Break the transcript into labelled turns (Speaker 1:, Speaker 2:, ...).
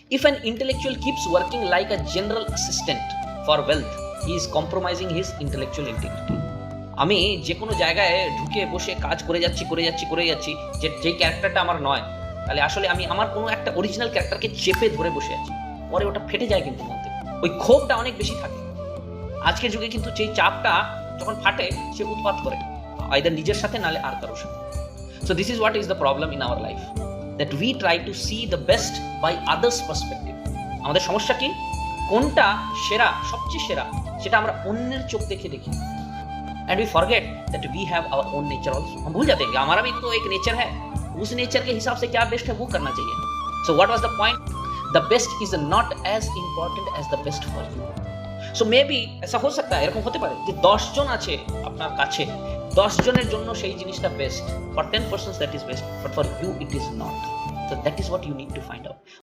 Speaker 1: If an intellectual keeps working like a general assistant for wealth, he is compromising his intellectual integrity. আমি যে কোনো জায়গায় ঢুকে বসে কাজ করে যাচ্ছি যেই ক্যারেক্টারটা আমার নয়, তাহলে আসলে আমি আমার কোনো একটা অরিজিনাল ক্যারেক্টারকে চেপে ধরে বসে আছি, পরে ওটা ফেটে যায় কিন্তু মন থেকে। ওই ক্ষোভটা অনেক বেশি থাকে। আজকের যুগে কিন্তু যেই চাপটা যখন ফাটে সে উৎপাত করে, আইদার নিজের সাথে নালে আর কারোর সাথে। So this is what is the problem in our life, that we try to see the best by others perspective. আমাদের সমস্যা কি? কোনটা সেরা, সবচেয়ে সেরা, সেটা আমরা অন্যের চোখ দেখে দেখি। And we forget that we have our own nature also. हम भूल जाते हैं कि हमारा भी तो एक नेचर है, उस नेचर के हिसाब से क्या बेस्ट है वो करना चाहिए। So what was the point? The best is not as important as the best for you. So maybe ऐसा हो सकता है, এরকম হতে পারে যে 10 জন আছে আপনার কাছে, 10 জনের জন্য সেই জিনিসটা best, for 10 persons that is best, but for you it is not. So that is what you need to find out.